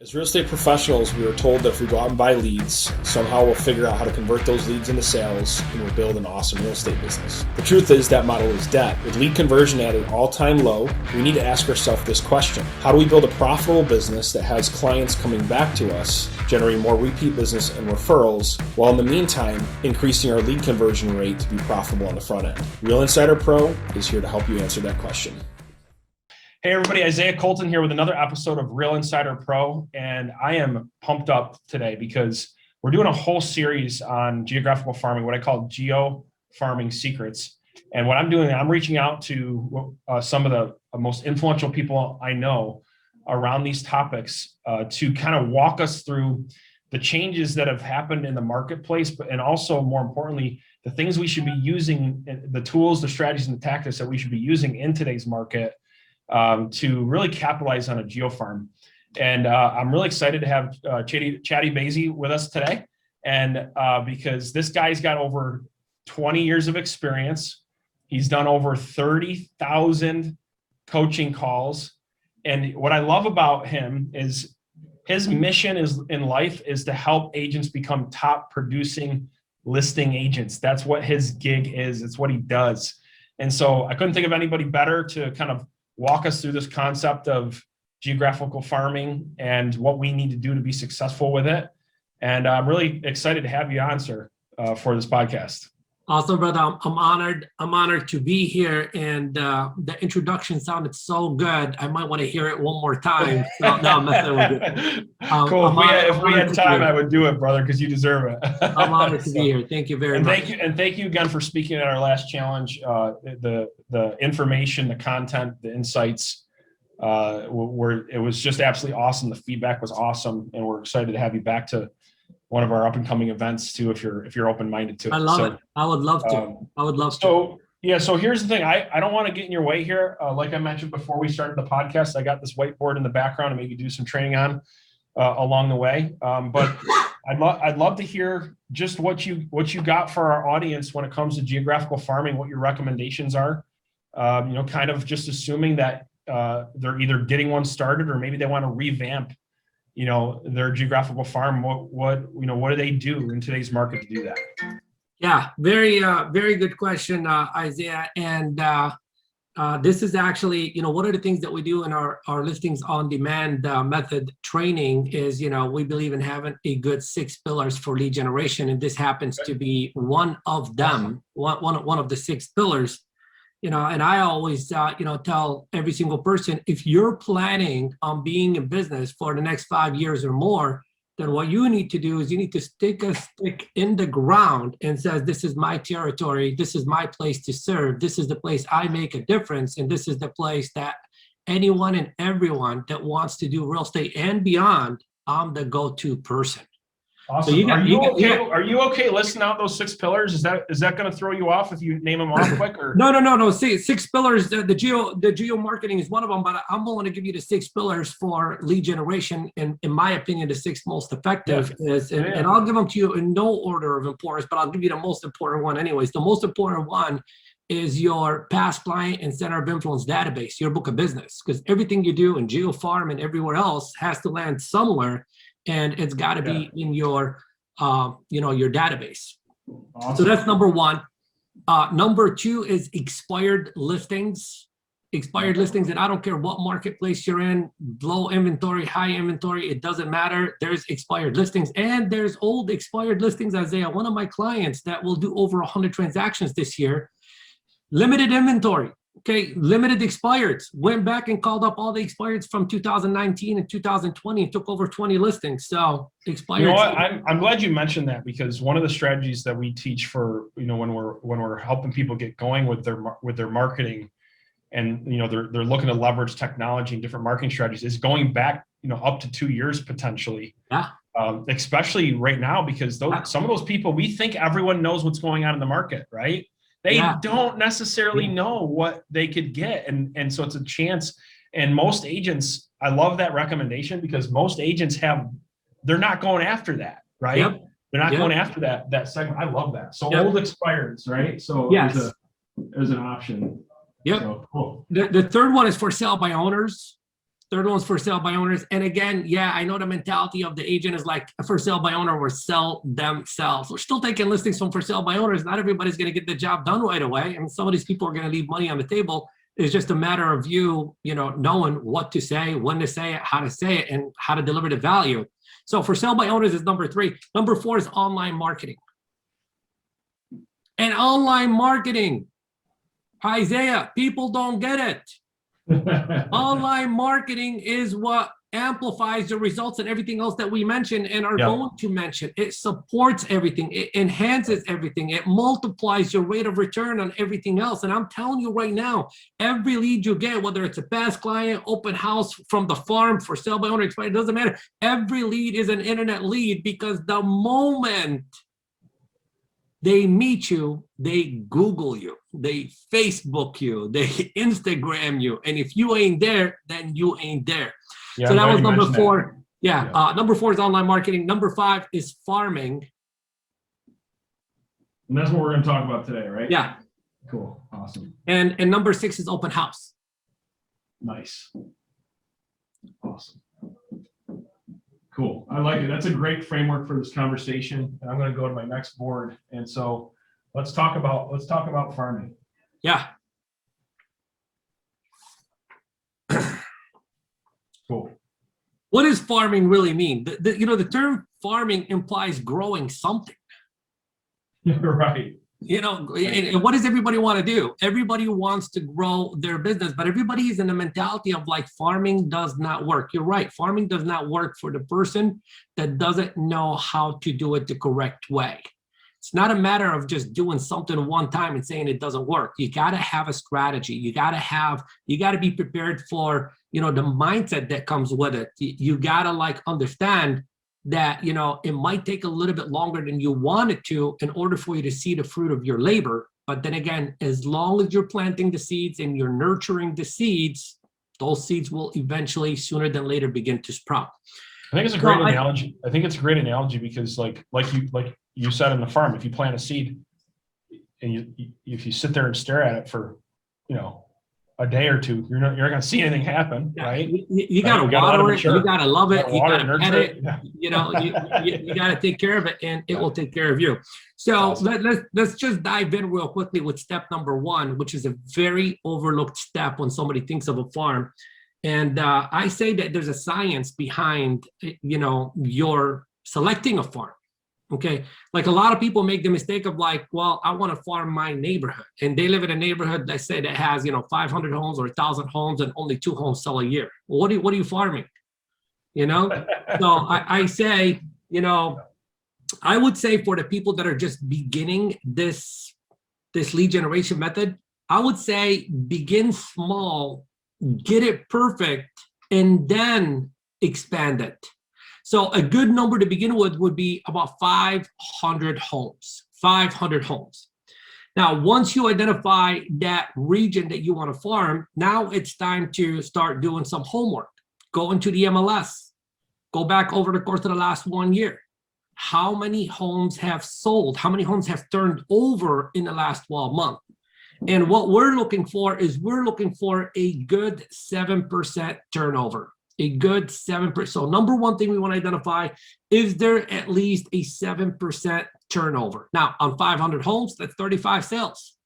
As real estate professionals, we are told that if we go out and buy leads, somehow we'll figure out how to convert those leads into sales and we'll build an awesome real estate business. The truth is that model is dead. With lead conversion at an all-time low, we need to ask ourselves this question. How do we build a profitable business that has clients coming back to us, generating more repeat business and referrals, while in the meantime, increasing our lead conversion rate to be profitable on the front end? Real Insider Pro is here to help you answer that question. Hey everybody, Isaiah Colton here with another episode of Real Insider Pro, and I am pumped up today because we're doing a whole series on geographical farming, what I call Geo Farming Secrets. And what I'm doing, I'm reaching out to some of the most influential people I know around these topics to kind of walk us through the changes that have happened in the marketplace, and also more importantly, the things we should be using, the tools, the strategies, and the tactics that we should be using in today's market to really capitalize on a geofarm. And I'm really excited to have Chadi Bazzi with us today. And because this guy's got over 20 years of experience, he's done over 30,000 coaching calls. And what I love about him is his mission in life is to help agents become top producing listing agents. That's what his gig is. It's what he does. And so I couldn't think of anybody better to kind of walk us through this concept of geographical farming and what we need to do to be successful with it. And I'm really excited to have you on, sir, for this podcast. Awesome, brother. I'm honored. I'm honored to be here. And the introduction sounded so good. I might want to hear it one more time. So, no, I'm messing with you. Cool. If we had time, I would do it, brother, because you deserve it. I'm honored to be here. Thank you very much. Thank you again for speaking at our last challenge. The information, the content, the insights, it was just absolutely awesome. The feedback was awesome, and we're excited to have you back to one of our up and coming events too, if you're open-minded to it. I love it. I would love to. I would love to. So here's the thing. I don't want to get in your way here. Like I mentioned before we started the podcast, I got this whiteboard in the background and maybe do some training on along the way. But I'd love to hear just what you got for our audience when it comes to geographical farming, what your recommendations are. Kind of just assuming that they're either getting one started or maybe they want to revamp their geographical farm. What do they do in today's market to do that? Yeah, very good question, Isaiah. And this is actually, one of the things that we do in our listings on demand method training is, we believe in having a good 6 pillars for lead generation. And this happens to be one of them, one of the 6 pillars. And I always, tell every single person, if you're planning on being in business for the next 5 years or more, then what you need to do is you need to stick a stick in the ground and says, this is my territory. This is my place to serve. This is the place I make a difference. And this is the place that anyone and everyone that wants to do real estate and beyond, I'm the go-to person. Awesome. So are you okay listing out those 6 pillars? Is that going to throw you off if you name them off quick? Or No. See, 6 pillars. The geo marketing is one of them, but I'm going to give you the 6 pillars for lead generation. And in my opinion, the 6 most effective and I'll give them to you in no order of importance, but I'll give you the most important one anyways. The most important one is your past client and center of influence database, your book of business, because everything you do in Geo Farm and everywhere else has to land somewhere. And it's got to be in your, your database. Awesome. So that's number 1. Number 2 is expired listings. Expired listings, and I don't care what marketplace you're in, low inventory, high inventory, it doesn't matter. There's expired listings, and there's old expired listings. Isaiah, one of my clients that will do over 100 transactions this year, limited inventory. Okay, limited expireds, went back and called up all the expireds from 2019 and 2020 and took over 20 listings. So expired. I'm glad you mentioned that, because one of the strategies that we teach for, when we're helping people get going with their marketing, and they're looking to leverage technology and different marketing strategies, is going back, up to 2 years potentially. Yeah. Especially right now, because some of those people, we think everyone knows what's going on in the market, right? They don't necessarily know what they could get. And so it's a chance. And most agents, I love that recommendation, because most agents they're not going after that, right? Yep. They're not going after that segment. I love that. So old expireds, right? So there's an option. Yep. So, cool. The third one is for sale by owners. Third one's for sale by owners. And again, yeah, I know the mentality of the agent is like a for sale by owner or sell themselves. We're still taking listings from for sale by owners. Not everybody's going to get the job done right away. And some of these people are going to leave money on the table. It's just a matter of you, knowing what to say, when to say it, how to say it, and how to deliver the value. So for sale by owners is number 3. Number 4 is online marketing. And online marketing, Isaiah, people don't get it. Online marketing is what amplifies the results and everything else that we mentioned and are going to mention. It supports everything. It enhances everything. It multiplies your rate of return on everything else. And I'm telling you right now, every lead you get, whether it's a past client, open house from the farm, for sale by owner, it doesn't matter. Every lead is an internet lead, because the moment they meet you, they Google you, they Facebook you, they Instagram you. And if you ain't there, then you ain't there. Yeah, so that was number 4. Yeah. Number 4 is online marketing. Number 5 is farming. And that's what we're going to talk about today, right? Yeah. Cool. Awesome. And number 6 is open house. Nice. Awesome. Cool. I like it. That's a great framework for this conversation. And I'm going to go to my next board. And so let's talk about farming. Yeah. Cool. What does farming really mean? The term farming implies growing something. You're right. And what does everybody want to do? Everybody wants to grow their business, but everybody is in the mentality of like, farming does not work. You're right. Farming does not work for the person that doesn't know how to do it the correct way. It's not a matter of just doing something one time and saying it doesn't work. You got to have a strategy. You got to be prepared for, the mindset that comes with it. You got to understand that, it might take a little bit longer than you want it to in order for you to see the fruit of your labor. But then again, as long as you're planting the seeds and you're nurturing the seeds, those seeds will eventually, sooner than later, begin to sprout. I think it's a great analogy. I think it's a great analogy because like you said on the farm, if you plant a seed and if you sit there and stare at it for, a day or two, you're not going to see anything happen, right? You got to water it. You got to love it. You got to pet it. Yeah. You got to take care of it, and it will take care of you. So awesome. Let's just dive in real quickly with step number 1, which is a very overlooked step when somebody thinks of a farm. And I say that there's a science behind, your selecting a farm. Okay, like a lot of people make the mistake of like, well, I want to farm my neighborhood, and they live in a neighborhood, let's say, that has 500 homes or 1,000 homes, and only 2 homes sell a year. Well, what are you farming? So I say, I would say for the people that are just beginning this lead generation method, I would say begin small, get it perfect, and then expand it. So a good number to begin with would be about 500 homes. 500 homes. Now, once you identify that region that you want to farm, now it's time to start doing some homework. Go into the MLS. Go back over the course of the last 1 year. How many homes have sold? How many homes have turned over in the last 12 months? And what we're looking for is a good 7% turnover. A good 7%. So number 1 thing we want to identify, is there at least a 7% turnover? Now, on 500 homes, that's 35 sales.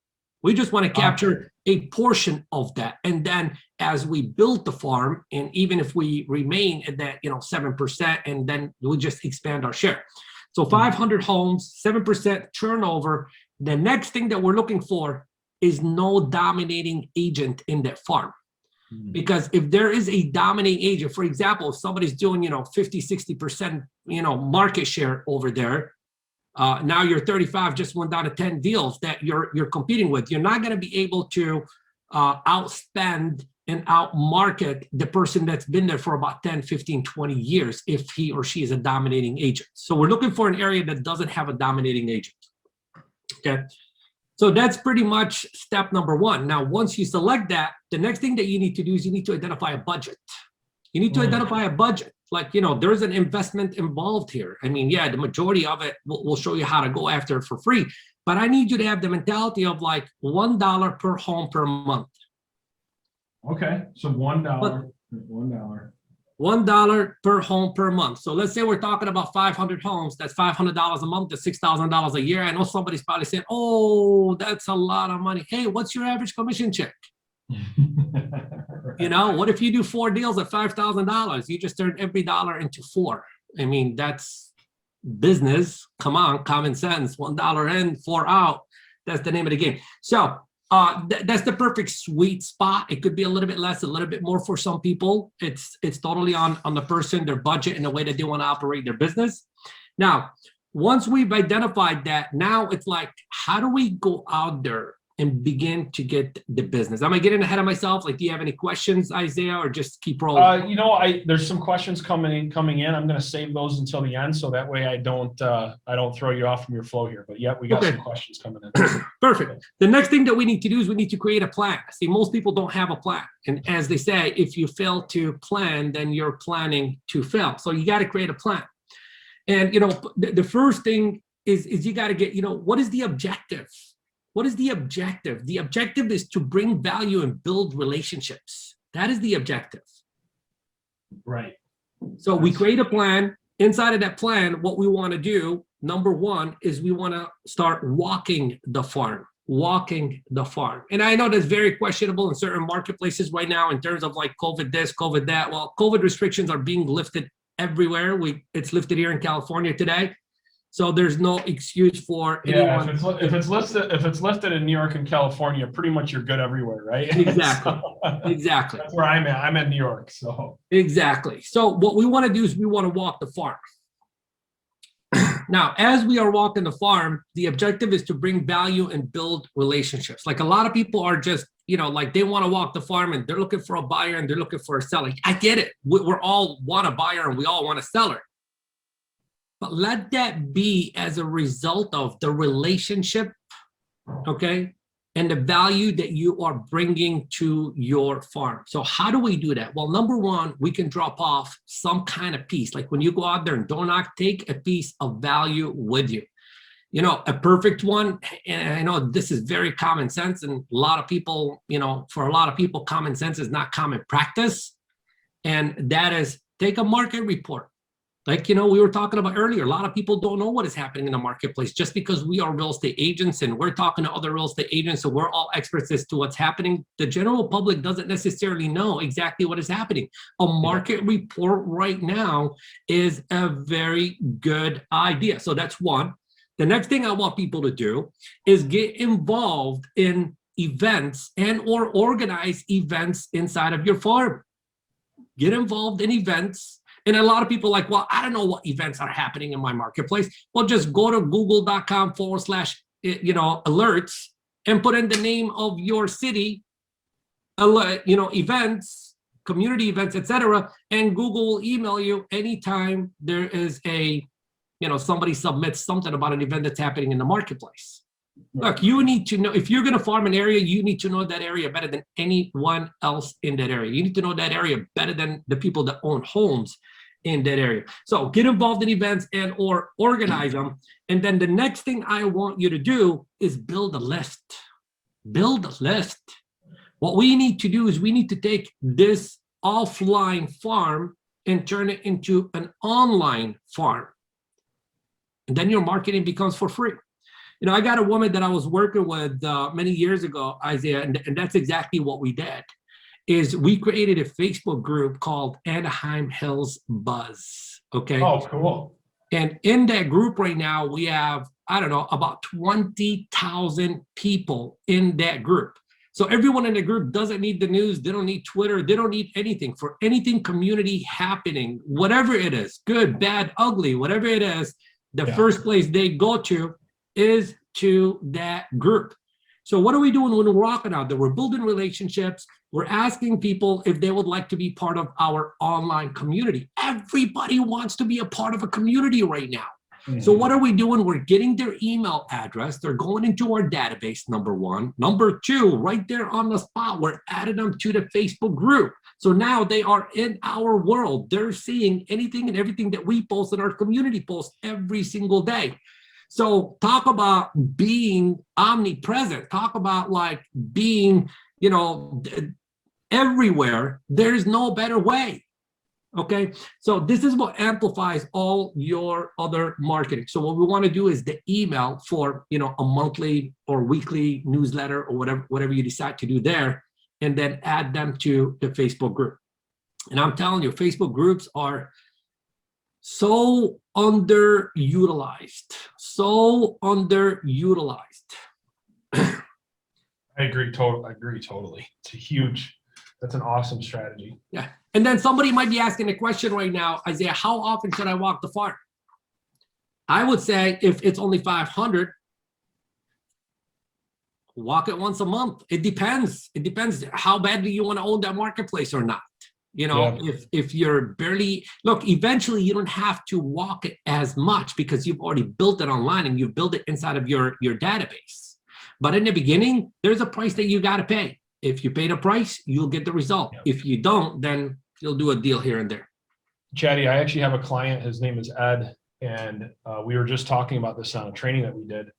We just want to capture a portion of that. And then as we build the farm, and even if we remain at that 7%, and then we'll just expand our share. So 500 homes, 7% turnover. The next thing that we're looking for is no dominating agent in that farm. Because if there is a dominating agent, for example, if somebody's doing, 50, 60%, market share over there, now your 35 just went down to 10 deals that you're competing with. You're not going to be able to outspend and outmarket the person that's been there for about 10, 15, 20 years if he or she is a dominating agent. So we're looking for an area that doesn't have a dominating agent. Okay. So that's pretty much step number 1. Now, once you select that, the next thing that you need to do is you need to identify a budget. You need to identify a budget. Like, there's an investment involved here. I mean, yeah, the majority of it, we'll show you how to go after it for free. But I need you to have the mentality of like $1 per home per month. Okay, so $1 $1. $1 per home per month. So let's say we're talking about 500 homes. That's $500 a month. That's $6,000 a year. I know somebody's probably saying, "Oh, that's a lot of money." Hey, what's your average commission check? You know, what if you do 4 deals at $5,000? You just turn every dollar into 4. I mean, that's business. Come on, common sense. $1 in, 4 out. That's the name of the game. So that's the perfect sweet spot. It could be a little bit less, a little bit more for some people. It's totally on the person, their budget, and the way that they want to operate their business. Now, once we've identified that, now it's like, how do we go out there and begin to get the business? Am I getting ahead of myself? Like, do you have any questions, Isaiah, or just keep rolling? You know, there's some questions coming in. I'm going to save those until the end, so that way I don't throw you off from your flow here. But yeah, we got some questions coming in. Perfect. The next thing that we need to do is we need to create a plan. See, most people don't have a plan, and as they say, if you fail to plan, then you're planning to fail. So you got to create a plan. And you know, the first thing is you got to get, you know, what is the objective? What is the objective? The objective is to bring value and build relationships. That is the objective. Right. So we create a plan. Inside of that plan, what we want to do, number one, is we want to start walking the farm. Walking the farm. And I know that's very questionable in certain marketplaces right now in terms of like COVID this, COVID that. Well, COVID restrictions are being lifted everywhere. It's lifted here in California today. So there's no excuse for anyone. If it's listed in New York and California, pretty much you're good everywhere, right? Exactly. Exactly. That's where I'm at. I'm in New York, so. Exactly. So what we want to do is we want to walk the farm. Now, as we are walking the farm, the objective is to bring value and build relationships. Like a lot of people are just, you know, like they want to walk the farm and they're looking for a buyer and they're looking for a seller. I get it. We're all want a buyer and we all want a seller. But let that be as a result of the relationship, okay, and the value that you are bringing to your farm. So how do we do that? Well, number one, we can drop off some kind of piece. Like when you go out there and don't take a piece of value with you. You know, a perfect one, and I know this is very common sense, and a lot of people, you know, for a lot of people, common sense is not common practice. And that is take a market report. Like, you know, we were talking about earlier, a lot of people don't know what is happening in the marketplace just because we are real estate agents and we're talking to other real estate agents. So we're all experts as to what's happening. The general public doesn't necessarily know exactly what is happening. A market report right now is a very good idea. So that's one. The next thing I want people to do is get involved in events and or organize events inside of your farm. Get involved in events. And a lot of people are like, well, I don't know what events are happening in my marketplace. Well, just go to google.com/alerts and put in the name of your city, events, community events, etc. And Google will email you anytime there is somebody submits something about an event that's happening in the marketplace. Look, you need to know, if you're going to farm an area, you need to know that area better than anyone else in that area. You need to know that area better than the people that own homes in that area. So get involved in events and or organize them. And then the next thing I want you to do is build a list. Build a list. What we need to do is we need to take this offline farm and turn it into an online farm. And then your marketing becomes for free. You know, I got a woman that I was working with many years ago, Isaiah, and that's exactly what we did. Is we created a Facebook group called Anaheim Hills Buzz. Okay. Oh, cool. And in that group right now, we have, I don't know, about 20,000 people in that group. So everyone in the group doesn't need the news. They don't need Twitter. They don't need anything. For anything community happening, whatever it is, good, bad, ugly, whatever it is, the first place they go to is to that group. So what are we doing when we're walking out there? We're building relationships. We're asking people if they would like to be part of our online community. Everybody wants to be a part of a community right now. Mm-hmm. So what are we doing? We're getting their email address. They're going into our database, number one. Number two, right there on the spot, we're adding them to the Facebook group. So now they are in our world. They're seeing anything and everything that we post in our community post every single day. So talk about being omnipresent. Talk about like being, everywhere. There's no better way. Okay, so this is what amplifies all your other marketing. So what we want to do is the email for, you know, a monthly or weekly newsletter or whatever you decide to do there, and then add them to the Facebook group. And I'm telling you, Facebook groups are so underutilized, so underutilized. I agree totally. That's an awesome strategy. Yeah. And then somebody might be asking a question right now, Isaiah, how often should I walk the farm? I would say if it's only 500, walk it once a month. It depends. It depends how badly you want to own that marketplace or not. You know, yeah. If you're barely, look, eventually you don't have to walk it as much because you've already built it online and you've built it inside of your database. But in the beginning, there's a price that you got to pay. If you pay the price, you'll get the result. Yep. If you don't, then you'll do a deal here and there. Chadi, I actually have a client, his name is Ed, and we were just talking about this on a training that we did.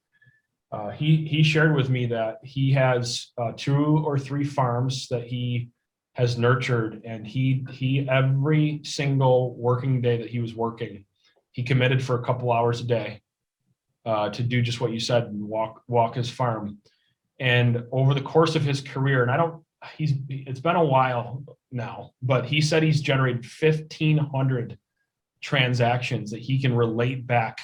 He shared with me that he has 2 or 3 farms that he has nurtured, and he every single working day that he was working, he committed for a couple hours a day to do just what you said and walk his farm. And over the course of his career, and it's been a while now, but he said he's generated 1,500 transactions that he can relate back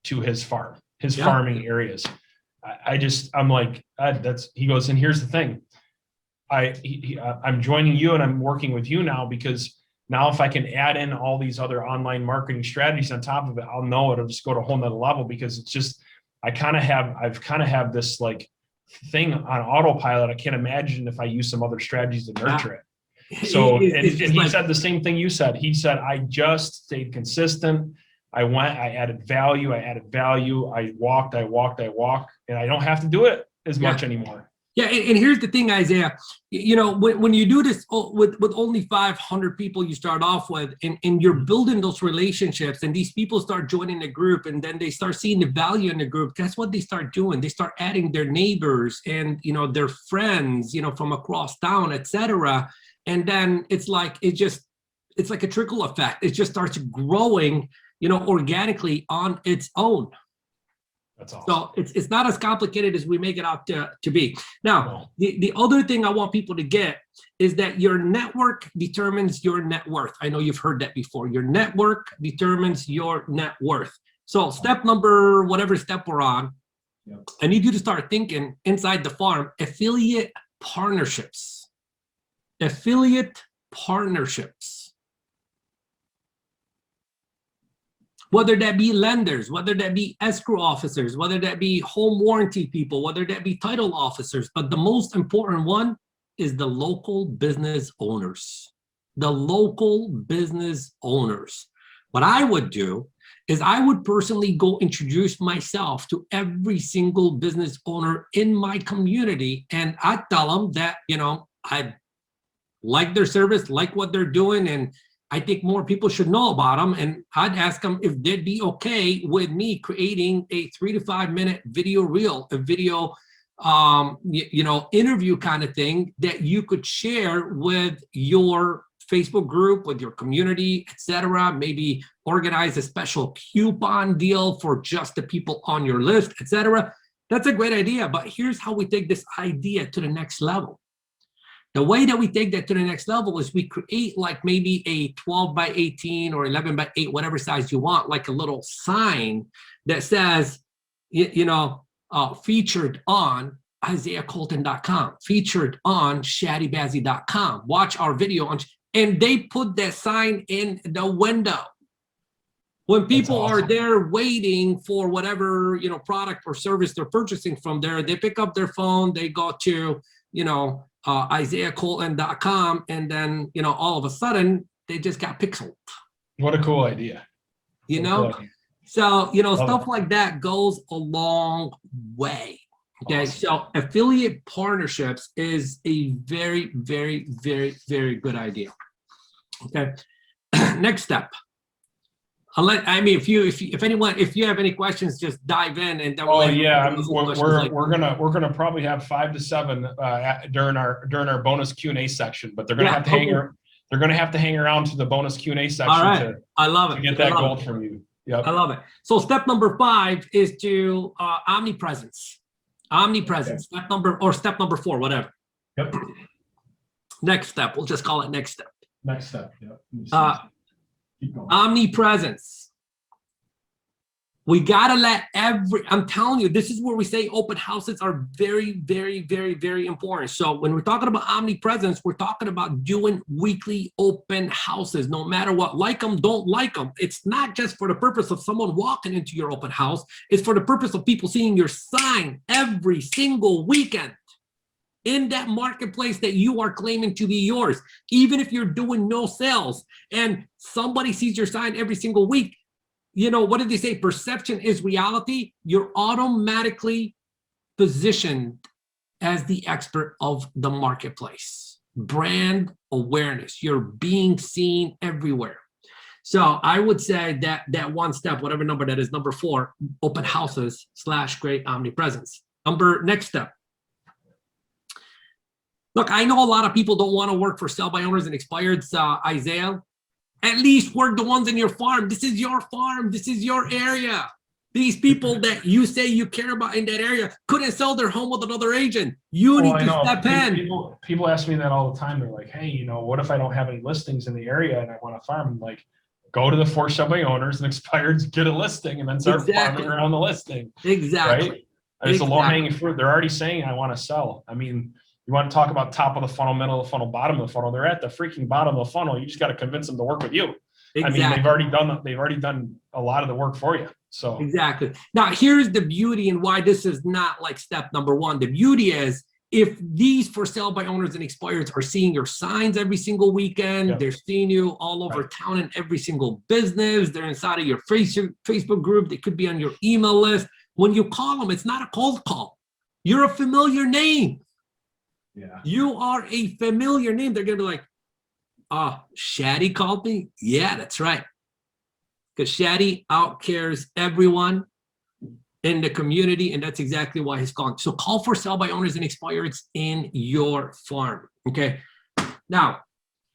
to his farm, his farming areas. I'm like, he goes, and here's the thing. I'm joining you and I'm working with you now, because now if I can add in all these other online marketing strategies on top of it, I'll know it'll just go to a whole nother level, because it's just, I've kind of have this like thing on autopilot. I can't imagine if I use some other strategies to nurture it. So, and he said the same thing you said. He said, I just stayed consistent. I added value. I walked, and I don't have to do it as much anymore. Yeah, and here's the thing, Isaiah. You know, when you do this with only 500 people you start off with, and you're building those relationships, and these people start joining the group, and then they start seeing the value in the group, guess what they start doing? They start adding their neighbors and, you know, their friends, you know, from across town, etc. And then it's like a trickle effect. It just starts growing, you know, organically on its own. That's awesome. So it's not as complicated as we make it out to be. Now, the other thing I want people to get is that your network determines your net worth. I know you've heard that before. Your network determines your net worth. So step number, whatever step we're on, I need you to start thinking inside the farm, affiliate partnerships. Affiliate partnerships. Whether that be lenders, whether that be escrow officers, whether that be home warranty people, whether that be title officers. But the most important one is the local business owners. The local business owners. What I would do is I would personally go introduce myself to every single business owner in my community. And I'd tell them that, you know, I like their service, like what they're doing, and I think more people should know about them. And I'd ask them if they'd be okay with me creating a 3 to 5 minute video reel, a video, you know, interview kind of thing that you could share with your Facebook group, with your community, etc. Maybe organize a special coupon deal for just the people on your list, etc. That's a great idea. But here's how we take this idea to the next level. The way that we take that to the next level is we create like maybe a 12 by 18 or 11 by 8, whatever size you want, like a little sign that says, you know, featured on IsaiahColton.com, featured on ChadiBazzi.com. Watch our video on, and they put that sign in the window. When people are there waiting for whatever, you know, product or service they're purchasing from there, they pick up their phone, they go to, you know, IsaiahColton.com, and then, you know, all of a sudden they just got pixeled. What a cool idea. You know, so, you know, stuff like that goes a long way. Okay, so affiliate partnerships is a very, very, very, very good idea. Okay, next step. if you have any questions, just dive in and then we're gonna probably have 5 to 7 during our bonus Q&A section, but they're gonna have to hang around to the bonus Q&A section. All right. I love it. To get that gold from you. Yep. I love it. So step number 5 is to omnipresence. Omnipresence. Okay. Step number 4, whatever. Yep. Next step. We'll just call it next step. Next step. Yep. Omnipresence. We gotta let I'm telling you, this is where we say open houses are very, very, very, very important. So when we're talking about omnipresence, we're talking about doing weekly open houses, no matter what, like them, don't like them. It's not just for the purpose of someone walking into your open house. It's for the purpose of people seeing your sign every single weekend in that marketplace that you are claiming to be yours. Even if you're doing no sales and somebody sees your sign every single week, what did they say? Perception is reality. You're automatically positioned as the expert of the marketplace. Brand awareness. You're being seen everywhere. So I would say that one step, whatever number that is, number 4, open houses / great omnipresence. Next step. Look, I know a lot of people don't want to work for sell by owners and expireds, Isaiah. At least work the ones in your farm. This is your farm. This is your area. These people that you say you care about in that area couldn't sell their home with another agent. You need to step in. People ask me that all the time. They're like, hey, what if I don't have any listings in the area and I want to farm? I'm like, go to the for sell by owners and expireds, get a listing, and then start farming around the listing. Exactly. Right? It's a low-hanging fruit. They're already saying, I want to sell. I mean, you want to talk about top of the funnel, middle of the funnel, bottom of the funnel. They're at the freaking bottom of the funnel. You just got to convince them to work with you. Exactly. I mean, they've already done a lot of the work for you. So exactly. Now, here's the beauty and why this is not like step number 1. The beauty is if these for sale by owners and expireds are seeing your signs every single weekend, they're seeing you all over town in every single business. They're inside of your Facebook group. They could be on your email list. When you call them, it's not a cold call. You're a familiar name. Yeah. You are a familiar name. They're going to be like, Chadi called me? Yeah, that's right. Because Chadi outcares everyone in the community, and that's exactly why he's calling. So call for sell by owners and expireds in your farm, okay? Now,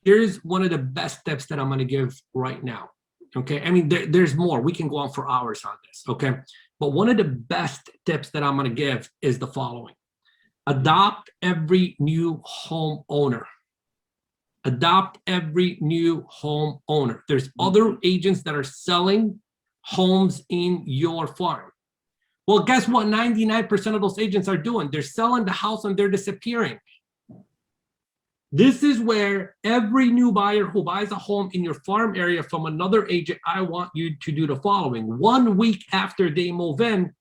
here's one of the best tips that I'm going to give right now, okay? I mean, there's more. We can go on for hours on this, okay? But one of the best tips that I'm going to give is the following. Adopt every new homeowner. Adopt every new homeowner. There's other agents that are selling homes in your farm. Well, guess what 99% of those agents are doing? They're selling the house and they're disappearing. This is where every new buyer who buys a home in your farm area from another agent, I want you to do the following. 1 week after they move in,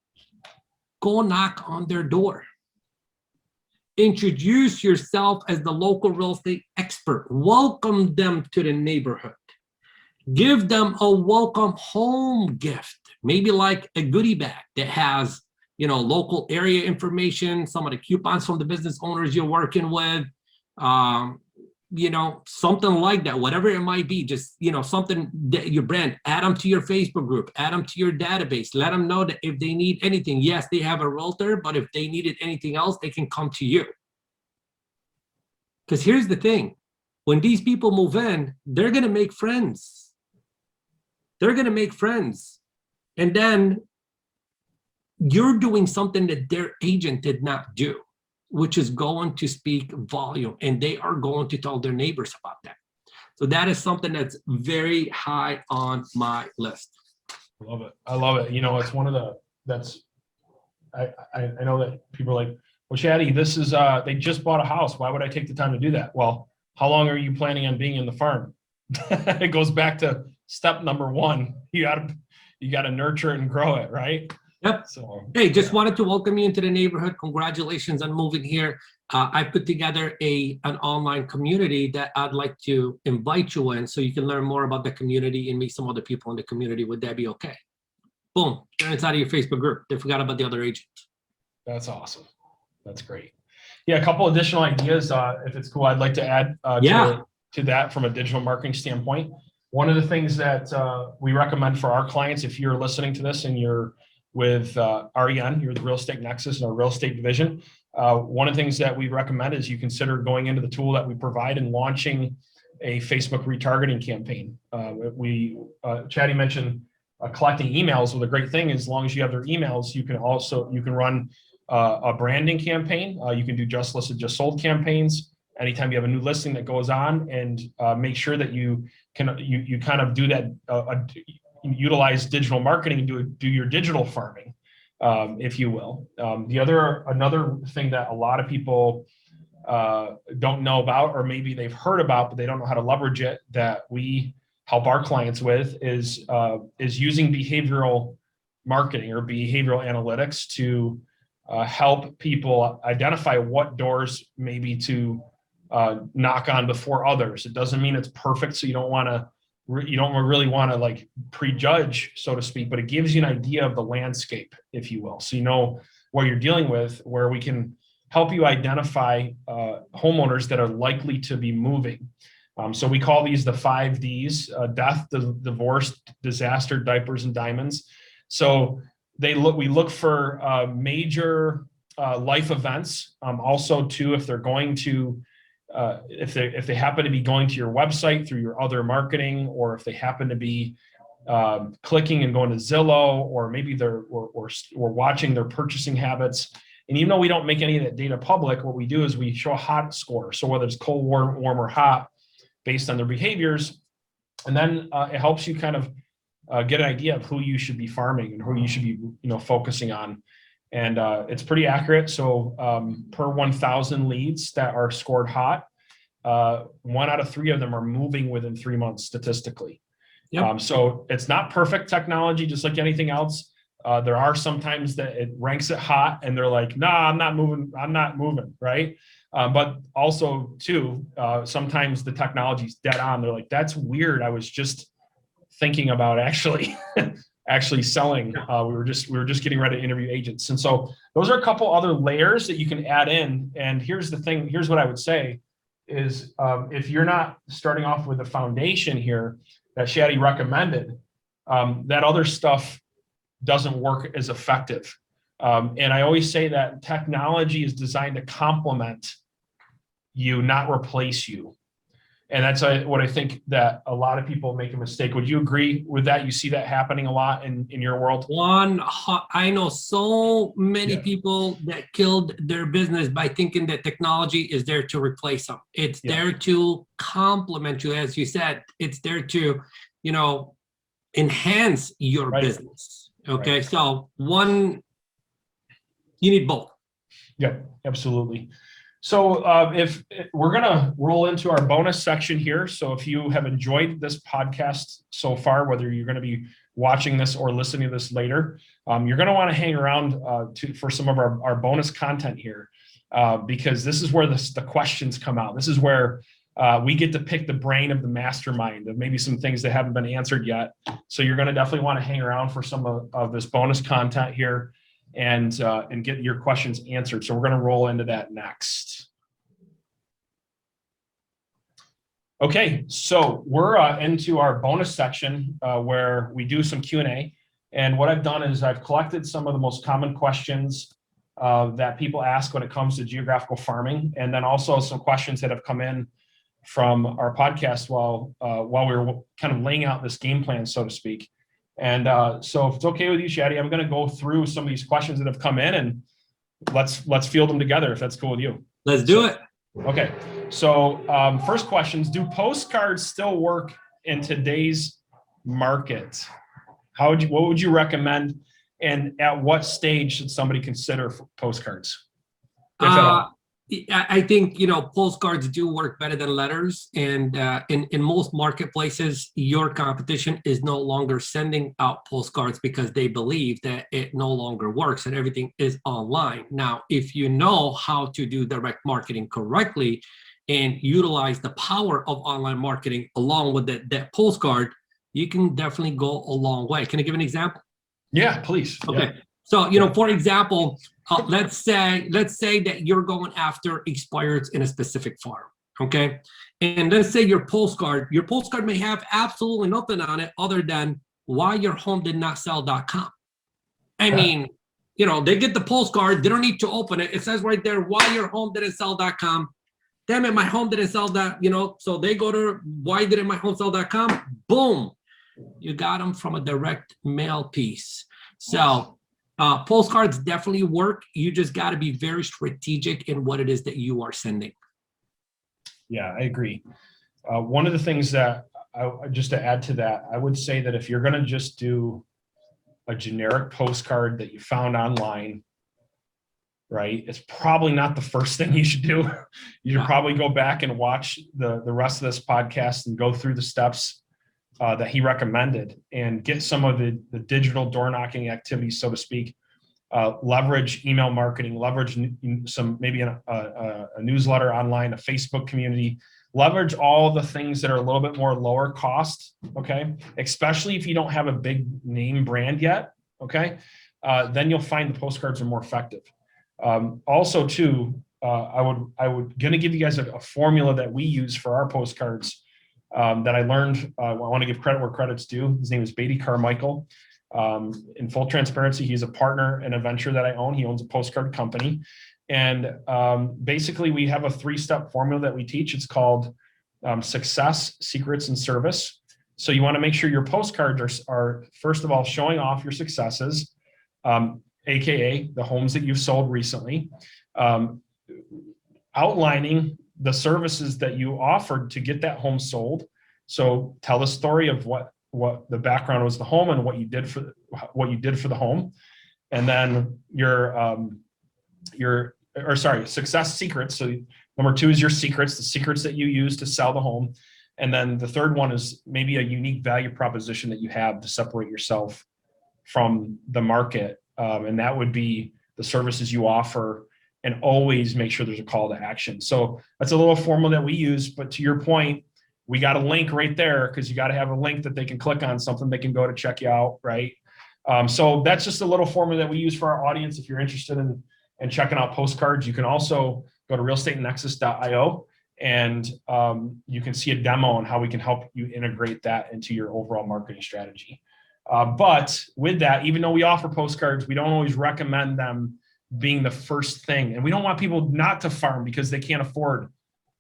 go knock on their door. Introduce yourself as the local real estate expert. Welcome them to the neighborhood. Give them a welcome home gift, maybe like a goodie bag that has, local area information, some of the coupons from the business owners you're working with, something like that, whatever it might be, just, something that your brand, add them to your Facebook group, add them to your database, let them know that if they need anything, yes, they have a realtor, but if they needed anything else, they can come to you. Because here's the thing, when these people move in, they're going to make friends. They're going to make friends. And then you're doing something that their agent did not do, which is going to speak volume, and they are going to tell their neighbors about that. So that is something that's very high on my list. I love it. I love it. It's one of I know that people are like, well, Chadi, this is, they just bought a house. Why would I take the time to do that? Well, how long are you planning on being in the farm? It goes back to step number 1. You got to nurture it and grow it, right? Yep. So, hey, just wanted to welcome you into the neighborhood. Congratulations on moving here. I put together an online community that I'd like to invite you in so you can learn more about the community and meet some other people in the community. Would that be okay? Boom. They're inside of your Facebook group. They forgot about the other agents. That's awesome. That's great. Yeah, a couple additional ideas, if it's cool, I'd like to add to that from a digital marketing standpoint. one of the things that we recommend for our clients, if you're listening to this and you're with REN, you're the Real Estate Nexus in our real estate division, one of the things that we recommend is you consider going into the tool that we provide and launching a Facebook retargeting campaign. Chadi mentioned collecting emails. Well, the great thing is, as long as you have their emails, you can run a branding campaign. You can do just listed, just sold campaigns. Anytime you have a new listing that goes on, and make sure that you kind of do that, utilize digital marketing and do your digital farming, if you will. Another thing that a lot of people don't know about, or maybe they've heard about, but they don't know how to leverage it, that we help our clients with, is using behavioral marketing or behavioral analytics to help people identify what doors maybe to knock on before others. It doesn't mean it's perfect, so you don't really want to like prejudge, so to speak, but it gives you an idea of the landscape, if you will, so you know what you're dealing with, where we can help you identify homeowners that are likely to be moving. So we call these the 5 Ds: death, divorce, disaster, diapers, and diamonds. So we look for major life events. Also, too, if they're going to, if they happen to be going to your website through your other marketing, or if they happen to be clicking and going to Zillow, or maybe they're or watching their purchasing habits. And even though we don't make any of that data public, what we do is we show a hot score. So whether it's cold, warm, or hot, based on their behaviors, and then it helps you kind of get an idea of who you should be farming and who you should be, focusing on. And it's pretty accurate. So per 1,000 leads that are scored hot, 1 out of 3 of them are moving within 3 months statistically. Yep. So it's not perfect technology, just like anything else. There are sometimes that it ranks it hot and they're like, nah, I'm not moving, right? But also too, sometimes the technology's dead on. They're like, that's weird. I was just thinking about actually selling. We were just getting ready to interview agents. And so those are a couple other layers that you can add in. And here's the thing, here's what I would say is, if you're not starting off with a foundation here that Chadi recommended, that other stuff doesn't work as effective. And I always say that technology is designed to complement you, not replace you. And that's what I think that a lot of people make a mistake. Would you agree with that? You see that happening a lot in your world? I know so many people that killed their business by thinking that technology is there to replace them. It's there to complement you, as you said. It's there to, enhance your business. Okay, so you need both. Yeah, absolutely. So if we're going to roll into our bonus section here. So if you have enjoyed this podcast so far, whether you're going to be watching this or listening to this later, you're going to want to hang around for some of our bonus content here, because this is where the questions come out. This is where we get to pick the brain of the mastermind of maybe some things that haven't been answered yet. So you're going to definitely want to hang around for some of this bonus content here and get your questions answered. So we're going to roll into that next. Okay, so we're into our bonus section where we do some Q&A. And what I've done is I've collected some of the most common questions that people ask when it comes to geographical farming, and then also some questions that have come in from our podcast while we were kind of laying out this game plan, so to speak. And so if it's okay with you, Chadi, I'm going to go through some of these questions that have come in, and let's field them together if that's cool with you. Let's do it. Okay. So first questions, do postcards still work in today's market? What would you recommend? And at what stage should somebody consider postcards? If at all? I think, postcards do work better than letters. And in most marketplaces, your competition is no longer sending out postcards because they believe that it no longer works and everything is online. Now, if you know how to do direct marketing correctly and utilize the power of online marketing along with that postcard, you can definitely go a long way. Can I give an example? Yeah, please. Okay. Yeah. So, for example, let's say that you're going after expireds in a specific farm. Okay. And let's say your postcard may have absolutely nothing on it other than why your home did not sell.com. I mean, they get the postcard, they don't need to open it. It says right there, why your home didn't sell.com. Damn it, my home didn't sell that, so they go to why didn't my home sell.com. Boom. You got them from a direct mail piece. So postcards definitely work. You just got to be very strategic in what it is that you are sending. Yeah, I agree. One of the things that just to add to that, I would say that if you're going to just do a generic postcard that you found online, right, it's probably not the first thing you should do. You should probably go back and watch the rest of this podcast and go through the steps that he recommended and get some of the digital door knocking activities, so to speak. Leverage email marketing, leverage some maybe a newsletter online, a Facebook community, leverage all the things that are a little bit more lower cost, okay? Especially if you don't have a big name brand yet, okay? Then you'll find the postcards are more effective. Also too, I would gonna give you guys a formula that we use for our postcards that I learned. I want to give credit where credit's due. His name is Beatty Carmichael. In full transparency, he's a partner in a venture that I own. He owns a postcard company. And basically, we have a 3-step formula that we teach. It's called Success, Secrets, and Service. So you want to make sure your postcards are first of all, showing off your successes, AKA the homes that you've sold recently, outlining the services that you offered to get that home sold. So tell the story of what the background was, the home, and what you did for the home. And then success secrets. So number 2 is your secrets, the secrets that you use to sell the home. And then the third one is maybe a unique value proposition that you have to separate yourself from the market. And that would be the services you offer, and always make sure there's a call to action. So that's a little formula that we use, but to your point, we got a link right there, because you got to have a link that they can click on, something they can go to check you out, right? So that's just a little formula that we use for our audience. If you're interested in checking out postcards, you can also go to realestatenexus.io and you can see a demo on how we can help you integrate that into your overall marketing strategy. But with that, even though we offer postcards, we don't always recommend them being the first thing. And we don't want people not to farm because they can't afford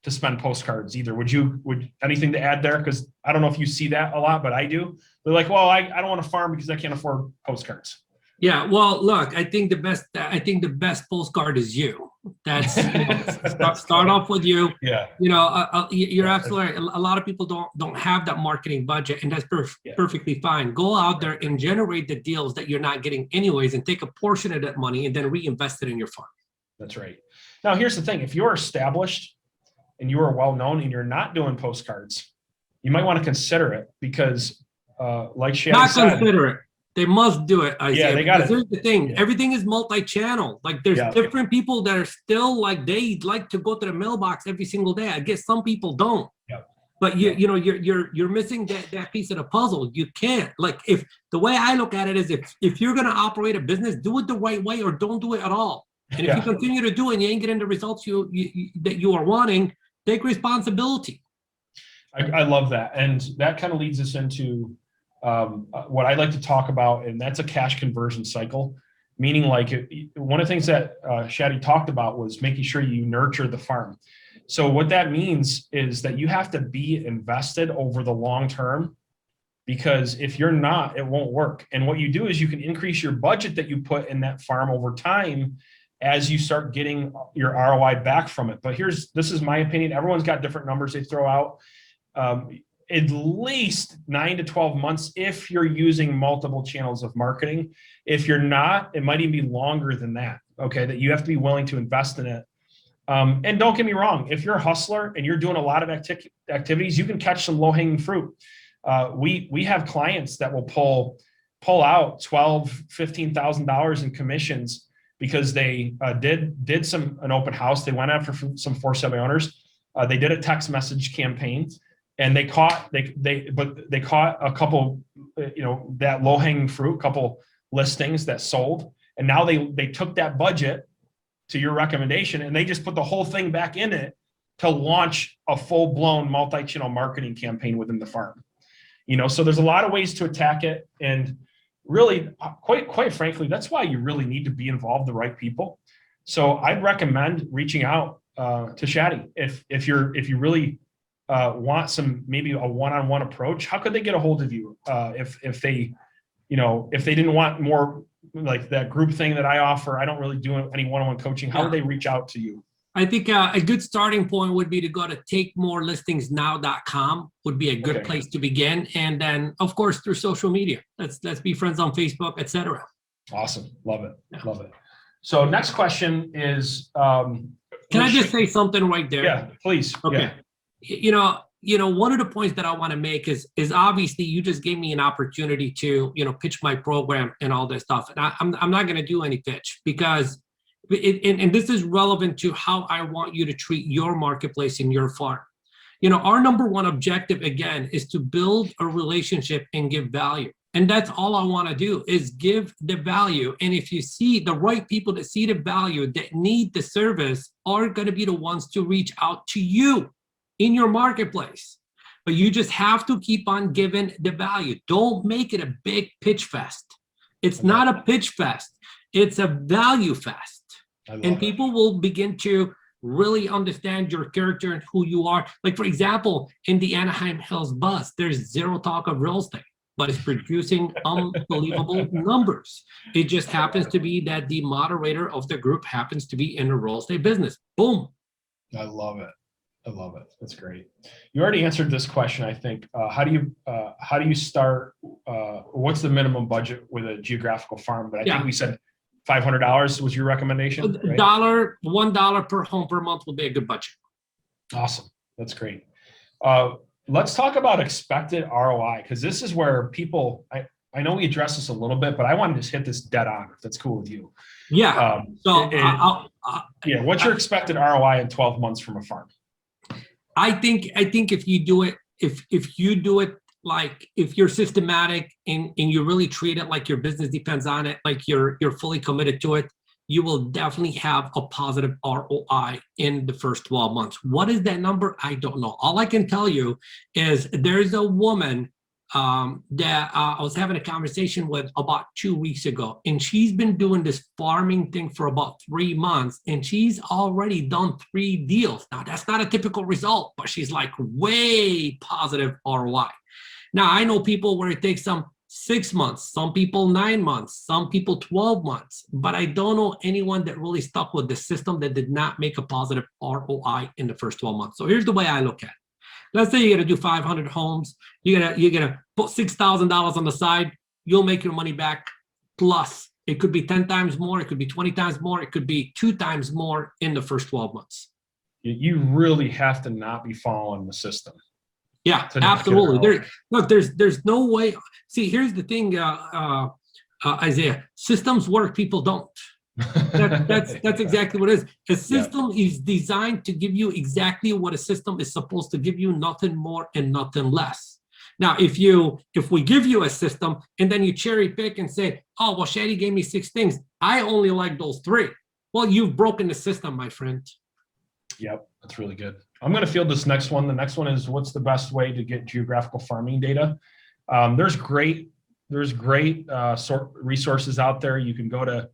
to spend postcards either. Would anything to add there? Because I don't know if you see that a lot, but I do. They're like, well, I don't want to farm because I can't afford postcards. Yeah, well, look, I think the best postcard is you. That's start off with you. Yeah. You're absolutely right. A lot of people don't have that marketing budget, and that's perfectly fine. Go out there and generate the deals that you're not getting anyways, and take a portion of that money and then reinvest it in your farm. That's right. Now, here's the thing: if you're established and you are well known and you're not doing postcards, you might want to consider it, because, like Chadi said, consider it. They must do it. Yeah, they got it. Here's the thing: everything is multi-channel. Like, there's different people that are still like, they like to go to the mailbox every single day. I guess some people don't. Yeah. But you're missing that piece of the puzzle. You can't, like, if the way I look at it is, if you're gonna operate a business, do it the right way or don't do it at all. And if you continue to do it and you ain't getting the results that you are wanting, take responsibility. I love that, and that kind of leads us into what I like to talk about, and that's a cash conversion cycle. Meaning, like, one of the things that Chadi talked about was making sure you nurture the farm. So what that means is that you have to be invested over the long term, because if you're not, it won't work. And what you do is you can increase your budget that you put in that farm over time as you start getting your ROI back from it. But this is my opinion. Everyone's got different numbers they throw out. At least 9 to 12 months if you're using multiple channels of marketing. If you're not, it might even be longer than that, okay, that you have to be willing to invest in it. And don't get me wrong, if you're a hustler and you're doing a lot of activities, you can catch some low-hanging fruit. We have clients that will pull out $12,000, $15,000 in commissions because they did an open house. They went after some for sale owners. They did a text message campaign. And they caught a couple, that low hanging fruit, couple listings that sold. And now they took that budget to your recommendation and they just put the whole thing back in it to launch a full-blown multi-channel marketing campaign within the farm. So there's a lot of ways to attack it. And really, quite frankly, that's why you really need to be involved with the right people. So I'd recommend reaching out to Chadi. If you really want maybe a one-on-one approach, how could they get a hold of you? If they didn't want more like that group thing that I offer, I don't really do any one-on-one coaching. How would they reach out to you? I think a good starting point would be to go to takemorelistingsnow.com would be a good place to begin. And then, of course, through social media. Let's be friends on Facebook, etc. Awesome. Love it. Yeah. Love it. So next question is... Can I just say something right there? Yeah, please. Okay. Yeah. One of the points that I want to make is obviously you just gave me an opportunity to, pitch my program and all this stuff. And I'm not going to do any pitch because... And this is relevant to how I want you to treat your marketplace in your farm. Our number one objective, again, is to build a relationship and give value. And that's all I want to do is give the value. And if you see the right people that see the value, that need the service, are going to be the ones to reach out to you in your marketplace. But you just have to keep on giving the value. Don't make it a big pitch fest. It's not a pitch fest. It's a value fest. And people will begin to really understand your character and who you are. Like, for example, in the Anaheim Hills bus, there's zero talk of real estate, but it's producing unbelievable numbers. It just happens to be that the moderator of the group happens to be in the real estate business. Boom. I love it. That's great. You already answered this question, I think. How do you start? What's the minimum budget with a geographical farm? But I think we said $500 was your recommendation. Right? $1 per home per month will be a good budget. Awesome. That's great. Let's talk about expected ROI, because this is where people, I know we addressed this a little bit, but I want to just hit this dead on, if that's cool with you. Yeah. What's your expected ROI in 12 months from a farm? I think if you do it, if you do it, like if you're systematic and you really treat it like your business depends on it, like you're fully committed to it, you will definitely have a positive ROI in the first 12 months. What is that number? I don't know. All I can tell you is there's a woman that I was having a conversation with about 2 weeks ago, and she's been doing this farming thing for about 3 months, and she's already done 3 deals. Now, that's not a typical result, but she's like way positive ROI. Now, I know people where it takes them 6 months, some people 9 months, some people 12 months, but I don't know anyone that really stuck with the system that did not make a positive ROI in the first 12 months. So here's the way I look at it. Let's say you're gonna do 500 homes, you're gonna put $6,000 on the side, you'll make your money back plus. It could be 10 times more, it could be 20 times more, it could be 2 times more in the first 12 months. You really have to not be following the system. Yeah, absolutely. There's no way. See, here's the thing, Isaiah. Systems work, people don't. That's exactly what it is. A system is designed to give you exactly what a system is supposed to give you, nothing more and nothing less. Now, if we give you a system and then you cherry pick and say, oh, well, Chadi gave me 6 things, I only like those 3. Well, you've broken the system, my friend. Yep, that's really good. I'm going to field this next one. The next one is, what's the best way to get geographical farming data? There's great resources out there. You can go to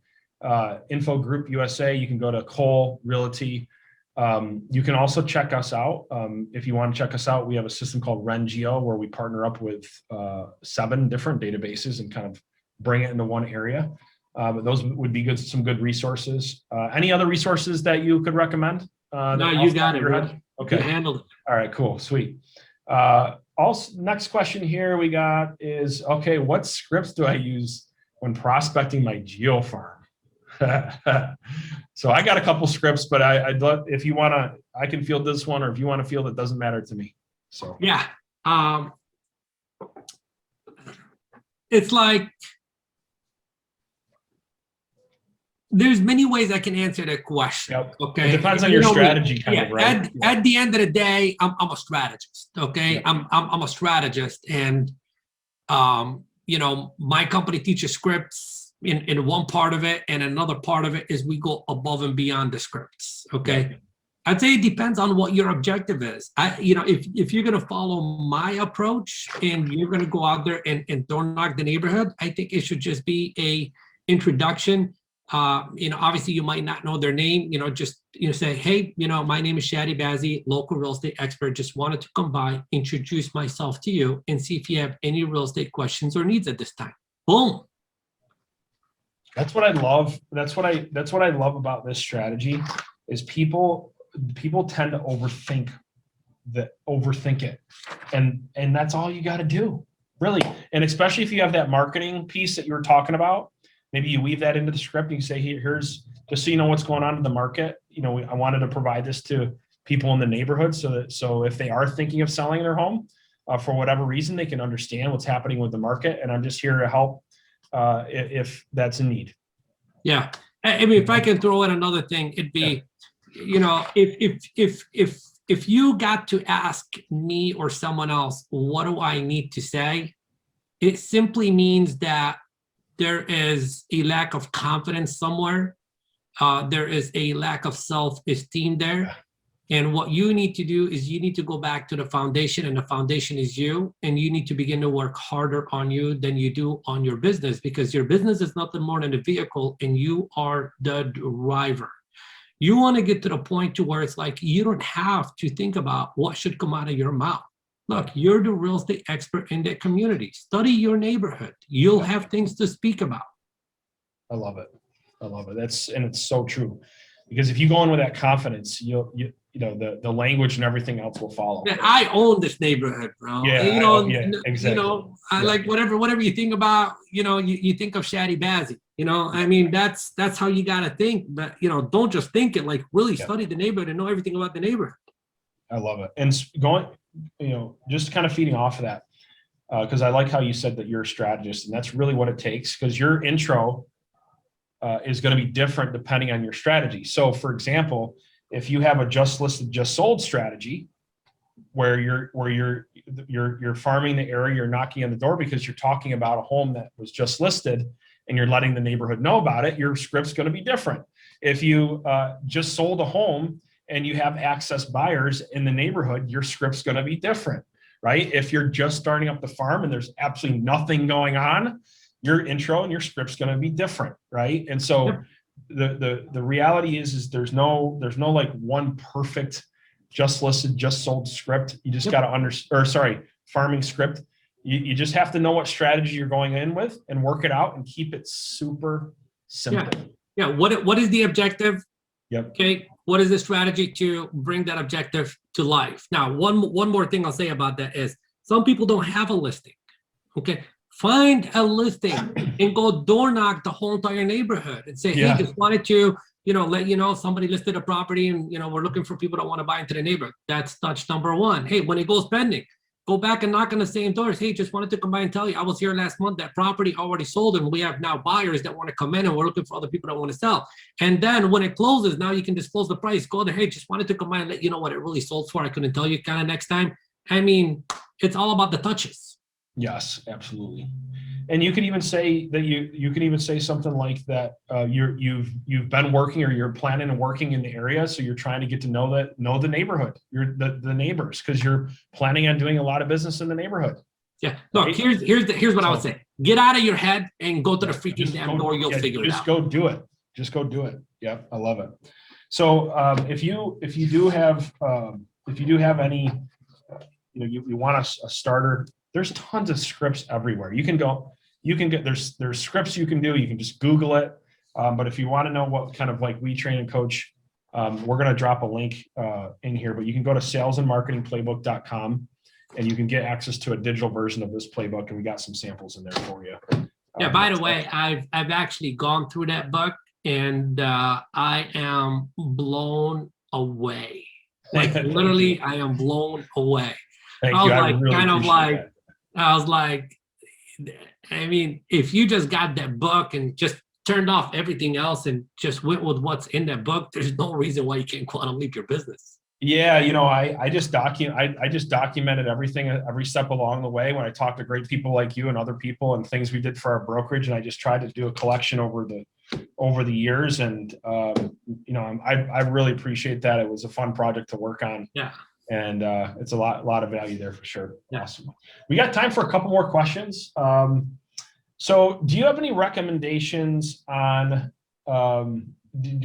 Info Group USA. You can go to Cole Realty. You can also check us out. If you want to check us out, we have a system called RenGeo where we partner up with 7 different databases and kind of bring it into one area. But those would be some good resources. Any other resources that you could recommend? No, you got it, Red. Okay. You handled it. All right, cool, sweet. Also, next question here we got is, okay, what scripts do I use when prospecting my Geo farm? So I got a couple scripts, but I'd love, if you want to, I can field this one, or if you want to field it, doesn't matter to me. So yeah, it's like, there's many ways I can answer that question. Yep. Okay. It depends on your strategy, kind of, right? At the end of the day, I'm a strategist. Okay. Yep. I'm a strategist, and my company teaches scripts in one part of it, and another part of it is we go above and beyond the scripts. Okay. Yep. I'd say it depends on what your objective is. If you're going to follow my approach and you're going to go out there and door knock the neighborhood, I think it should just be a introduction. Obviously you might not know their name, just say, hey, my name is Chadi Bazzi, local real estate expert. Just wanted to come by, introduce myself to you, and see if you have any real estate questions or needs at this time. Boom. That's what I love. That's what I love about this strategy is people tend to overthink it. And that's all you got to do, really. And especially if you have that marketing piece that you were talking about, maybe you weave that into the script and you say, here's just so you know what's going on in the market. I wanted to provide this to people in the neighborhood so if they are thinking of selling their home for whatever reason, they can understand what's happening with the market. And I'm just here to help if that's a need. Yeah. I mean, if I can throw in another thing, it'd be, if you got to ask me or someone else, what do I need to say? It simply means that there is a lack of confidence somewhere. There is a lack of self-esteem there. And what you need to do is you need to go back to the foundation, and the foundation is you, and you need to begin to work harder on you than you do on your business, because your business is nothing more than a vehicle and you are the driver. You want to get to the point to where it's like you don't have to think about what should come out of your mouth. Look, you're the real estate expert in that community. Study your neighborhood. You'll have things to speak about. I love it. It's so true. Because if you go in with that confidence, the language and everything else will follow. Man, I own this neighborhood, bro. Exactly. I like whatever you think about, you think of Chadi Bazzi. I mean, that's how you got to think. But, don't just think it, like really study the neighborhood and know everything about the neighborhood. I love it. And going, just kind of feeding off of that, because I like how you said that you're a strategist, and that's really what it takes, because your intro is going to be different depending on your strategy. So for example, if you have a just listed, just sold strategy where you're farming the area, you're knocking on the door because you're talking about a home that was just listed and you're letting the neighborhood know about it, your script's going to be different. If you just sold a home and you have access buyers in the neighborhood, your script's going to be different, right? If you're just starting up the farm and there's absolutely nothing going on, your intro and your script's going to be different, right? And so the reality is there's no like one perfect just listed, just sold script. You just got to farming script. You just have to know what strategy you're going in with and work it out and keep it super simple. Yeah. What is the objective? Yep. Okay. What is the strategy to bring that objective to life? Now, one more thing I'll say about that is some people don't have a listing. Okay. Find a listing and go door knock the whole entire neighborhood and say, hey, just wanted to, let you know somebody listed a property and, we're looking for people that want to buy into the neighborhood. That's touch number one. Hey, when it goes pending, go back and knock on the same doors. Hey, just wanted to come by and tell you, I was here last month. That property already sold, and we have now buyers that want to come in, and we're looking for other people that want to sell. And then when it closes, now you can disclose the price. Go there. Hey, just wanted to come by and let you know what it really sold for. I couldn't tell you kind of next time. I mean, it's all about the touches. Yes, absolutely. And you could even say that you could even say something like that. You've been working, or you're planning on working in the area, so you're trying to get to know the neighborhood, the neighbors, because you're planning on doing a lot of business in the neighborhood. Yeah. Look, right? here's what I would say. Get out of your head and go to the freaking damn door. You'll figure it out. Just go do it. Just go do it. Yep, I love it. So if you do have any, you want a starter. There's tons of scripts everywhere. You can get, there's scripts you can do. You can just Google it. But if you want to know what kind of like we train and coach, we're going to drop a link in here, but you can go to salesandmarketingplaybook.com and you can get access to a digital version of this playbook. And we got some samples in there for you. Yeah. By the way, I've actually gone through that book, and I am blown away. Like literally, I am blown away. I was like, I mean, if you just got that book and just turned off everything else and just went with what's in that book, there's no reason why you can't quantum leap your business. Yeah, I just documented everything, every step along the way when I talked to great people like you and other people and things we did for our brokerage, and I just tried to do a collection over over the years. And, I really appreciate that. It was a fun project to work on. Yeah. And it's a lot of value there for sure. Yeah. Awesome. We got time for a couple more questions. So do you have any recommendations on,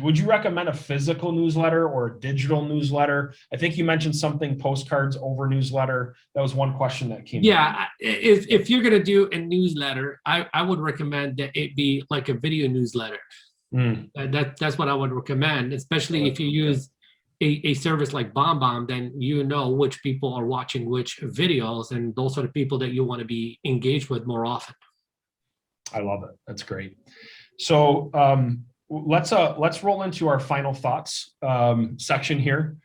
would you recommend a physical newsletter or a digital newsletter? I think you mentioned something, postcards over newsletter. That was one question that came up. Yeah, if you're going to do a newsletter, I would recommend that it be like a video newsletter. That's what I would recommend, especially if you use a service like BombBomb, then you know which people are watching which videos, and those are the people that you want to be engaged with more often. I love it. That's great. So let's roll into our final thoughts section here.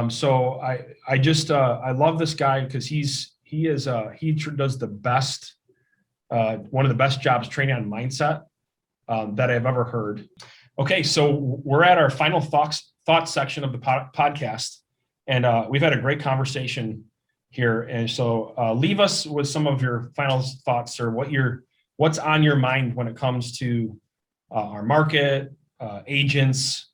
So I love this guy because he does the best, one of the best jobs training on mindset that I've ever heard. Okay, so we're at our final thoughts section of the podcast, and we've had a great conversation here. And so leave us with some of your final thoughts, or what's on your mind when it comes to our market, agents,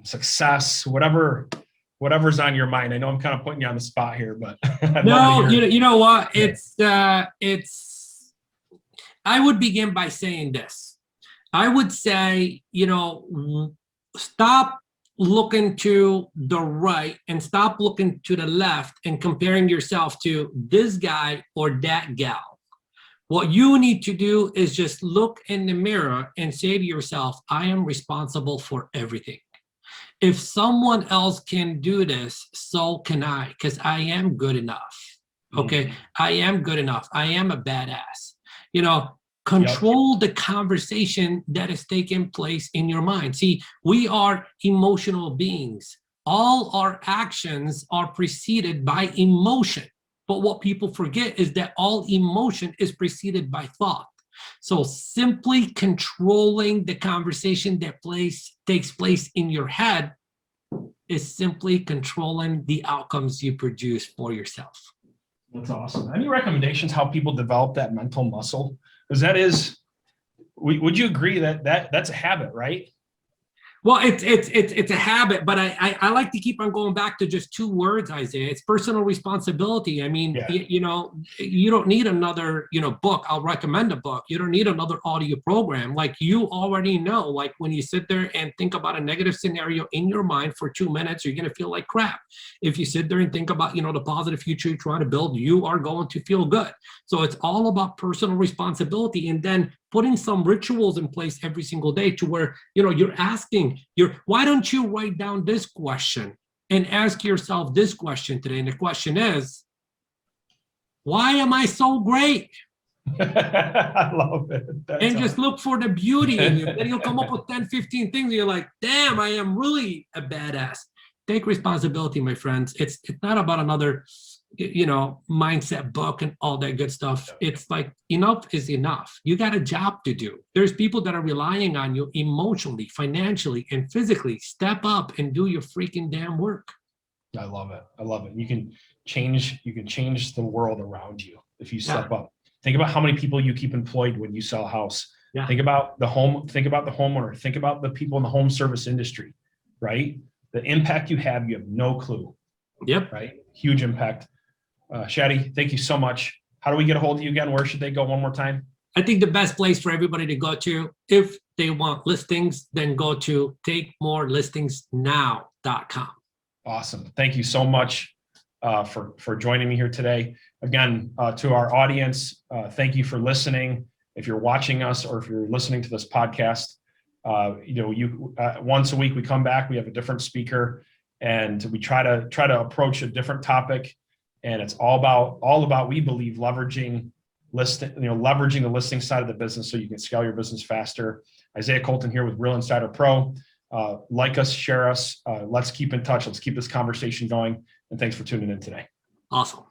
success, whatever's on your mind. I know I'm kind of putting you on the spot here, but no, you know what? It's I would begin by saying this. I would say, stop looking to the right and stop looking to the left and comparing yourself to this guy or that gal. What you need to do is just look in the mirror and say to yourself, I am responsible for everything. If someone else can do this, so can I, because I am good enough. Okay, I am good enough. I am a badass. Control the conversation that is taking place in your mind. See, we are emotional beings. All our actions are preceded by emotion. But what people forget is that all emotion is preceded by thought. So simply controlling the conversation that takes place in your head is simply controlling the outcomes you produce for yourself. That's awesome. Any recommendations how people develop that mental muscle? Because would you agree that's a habit, right? Well, it's a habit, but I like to keep on going back to just two words, Isaiah. It's personal responsibility. I mean, you don't need another, book. I'll recommend a book. You don't need another audio program. Like, you already know, like, when you sit there and think about a negative scenario in your mind for 2 minutes, you're going to feel like crap. If you sit there and think about, the positive future you're trying to build, you are going to feel good. So it's all about personal responsibility, and then putting some rituals in place every single day to where, you're asking, why don't you write down this question and ask yourself this question today? And the question is, why am I so great? I love it. And just look for the beauty in you. Then you'll come up with 10, 15 things. And you're like, damn, I am really a badass. Take responsibility, my friends. It's not about another, mindset book and all that good stuff. It's like, enough is enough. You got a job to do. There's people that are relying on you emotionally, financially, and physically. Step up and do your freaking damn work. I love it. You can change the world around you if you step up. Think about how many people you keep employed when you sell a house. Yeah. Think about the homeowner. Think about the people in the home service industry, right? The impact you have no clue. Yep. Right? Huge impact. Chadi, thank you so much. How do we get a hold of you again? Where should they go one more time? I think the best place for everybody to go to, if they want listings, then go to takemorelistingsnow.com. Awesome. Thank you so much for joining me here today. Again, to our audience, thank you for listening. If you're watching us or if you're listening to this podcast, once a week we come back, we have a different speaker, and we try to approach a different topic. And it's all about, we believe, leveraging the listing side of the business so you can scale your business faster. Isaiah Colton here with Real Insider Pro. Like us, share us. Let's keep in touch. Let's keep this conversation going. And thanks for tuning in today. Awesome.